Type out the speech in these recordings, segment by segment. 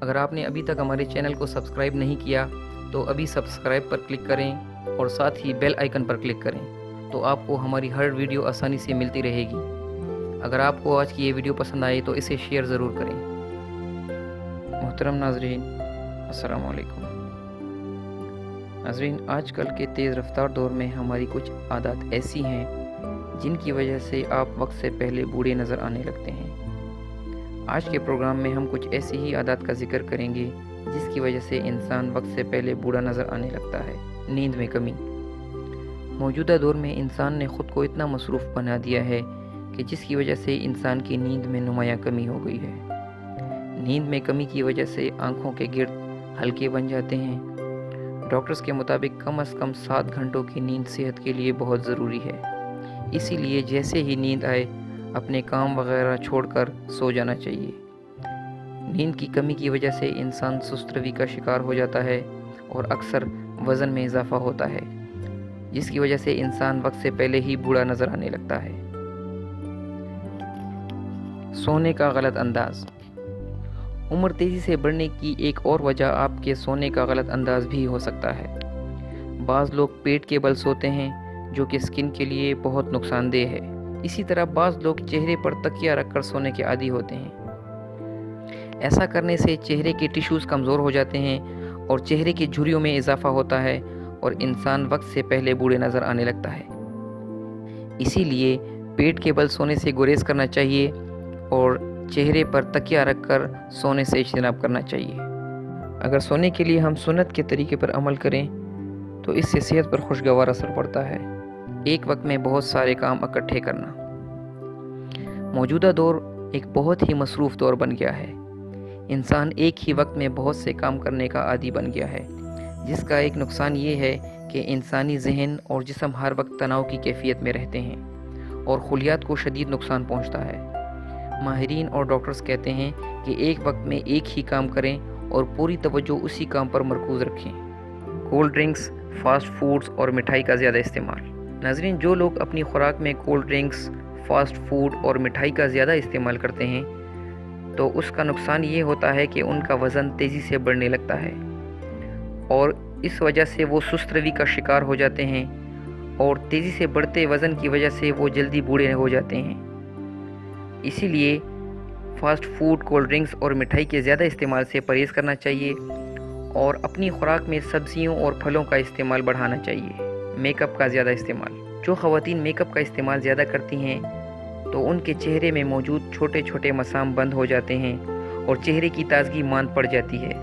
اگر آپ نے ابھی تک ہمارے چینل کو سبسکرائب نہیں کیا تو ابھی سبسکرائب پر کلک کریں اور ساتھ ہی بیل آئیکن پر کلک کریں تو آپ کو ہماری ہر ویڈیو آسانی سے ملتی رہے گی۔ اگر آپ کو آج کی یہ ویڈیو پسند آئے تو اسے شیئر ضرور کریں۔ محترم ناظرین، السلام علیکم۔ ناظرین، آج کل کے تیز رفتار دور میں ہماری کچھ عادات ایسی ہیں جن کی وجہ سے آپ وقت سے پہلے بوڑھے نظر آنے لگتے ہیں۔ آج کے پروگرام میں ہم کچھ ایسی ہی عادات کا ذکر کریں گے جس کی وجہ سے انسان وقت سے پہلے بوڑھا نظر آنے لگتا ہے۔ نیند میں کمی۔ موجودہ دور میں انسان نے خود کو اتنا مصروف بنا دیا ہے کہ جس کی وجہ سے انسان کی نیند میں نمایاں کمی ہو گئی ہے۔ نیند میں کمی کی وجہ سے آنکھوں کے گرد ہلکے بن جاتے ہیں۔ ڈاکٹرز کے مطابق کم از کم 7 گھنٹوں کی نیند صحت کے لیے بہت ضروری ہے۔ اسی لیے جیسے ہی نیند آئے اپنے کام وغیرہ چھوڑ کر سو جانا چاہیے۔ نیند کی کمی کی وجہ سے انسان سست روی کا شکار ہو جاتا ہے اور اکثر وزن میں اضافہ ہوتا ہے، جس کی وجہ سے انسان وقت سے پہلے ہی بوڑھا نظر آنے لگتا ہے۔ سونے کا غلط انداز۔ عمر تیزی سے بڑھنے کی ایک اور وجہ آپ کے سونے کا غلط انداز بھی ہو سکتا ہے۔ بعض لوگ پیٹ کے بل سوتے ہیں جو کہ اسکن کے لیے بہت نقصان دہ ہے۔ اسی طرح بعض لوگ چہرے پر تکیہ رکھ کر سونے کے عادی ہوتے ہیں۔ ایسا کرنے سے چہرے کے ٹشوز کمزور ہو جاتے ہیں اور چہرے کی جھریوں میں اضافہ ہوتا ہے اور انسان وقت سے پہلے بوڑھے نظر آنے لگتا ہے۔ اسی لیے پیٹ کے بل سونے سے گریز کرنا چاہیے اور چہرے پر تکیہ رکھ کر سونے سے اجتناب کرنا چاہیے۔ اگر سونے کے لیے ہم سنت کے طریقے پر عمل کریں تو اس سے صحت پر خوشگوار اثر پڑتا ہے۔ ایک وقت میں بہت سارے کام اکٹھے کرنا۔ موجودہ دور ایک بہت ہی مصروف دور بن گیا ہے۔ انسان ایک ہی وقت میں بہت سے کام کرنے کا عادی بن گیا ہے، جس کا ایک نقصان یہ ہے کہ انسانی ذہن اور جسم ہر وقت تناؤ کی کیفیت میں رہتے ہیں اور خلیات کو شدید نقصان پہنچتا ہے۔ ماہرین اور ڈاکٹرز کہتے ہیں کہ ایک وقت میں ایک ہی کام کریں اور پوری توجہ اسی کام پر مرکوز رکھیں۔ کولڈ ڈرنکس، فاسٹ فوڈز اور مٹھائی کا زیادہ استعمال۔ ناظرین، جو لوگ اپنی خوراک میں کولڈ ڈرنکس، فاسٹ فوڈ اور مٹھائی کا زیادہ استعمال کرتے ہیں تو اس کا نقصان یہ ہوتا ہے کہ ان کا وزن تیزی سے بڑھنے لگتا ہے اور اس وجہ سے وہ سست روی کا شکار ہو جاتے ہیں اور تیزی سے بڑھتے وزن کی وجہ سے وہ جلدی بوڑھے ہو جاتے ہیں۔ اسی لیے فاسٹ فوڈ، کولڈ ڈرنکس اور مٹھائی کے زیادہ استعمال سے پرہیز کرنا چاہیے اور اپنی خوراک میں سبزیوں اور پھلوں کا استعمال بڑھانا چاہیے۔ میک اپ کا زیادہ استعمال۔ جو خواتین میک اپ کا استعمال زیادہ کرتی ہیں تو ان کے چہرے میں موجود چھوٹے چھوٹے مسام بند ہو جاتے ہیں اور چہرے کی تازگی ماند پڑ جاتی ہے،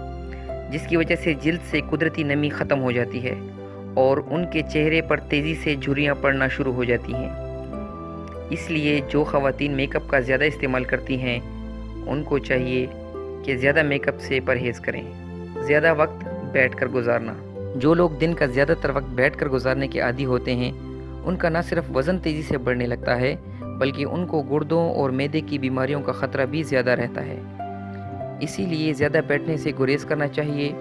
جس کی وجہ سے جلد سے قدرتی نمی ختم ہو جاتی ہے اور ان کے چہرے پر تیزی سے جھریاں پڑنا شروع ہو جاتی ہیں۔ اس لیے جو خواتین میک اپ کا زیادہ استعمال کرتی ہیں ان کو چاہیے کہ زیادہ میک اپ سے پرہیز کریں۔ زیادہ وقت بیٹھ کر گزارنا۔ جو لوگ دن کا زیادہ تر وقت بیٹھ کر گزارنے کے عادی ہوتے ہیں ان کا نہ صرف وزن تیزی سے بڑھنے لگتا ہے بلکہ ان کو گردوں اور معدے کی بیماریوں کا خطرہ بھی زیادہ رہتا ہے۔ اسی لیے زیادہ بیٹھنے سے گریز کرنا چاہیے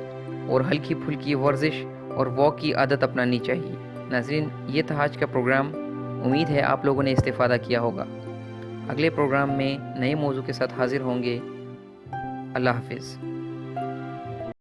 اور ہلکی پھلکی ورزش اور واک کی عادت اپنانی چاہیے۔ ناظرین، یہ تھا آج کا پروگرام۔ امید ہے آپ لوگوں نے استفادہ کیا ہوگا۔ اگلے پروگرام میں نئے موضوع کے ساتھ حاضر ہوں گے۔ اللہ حافظ۔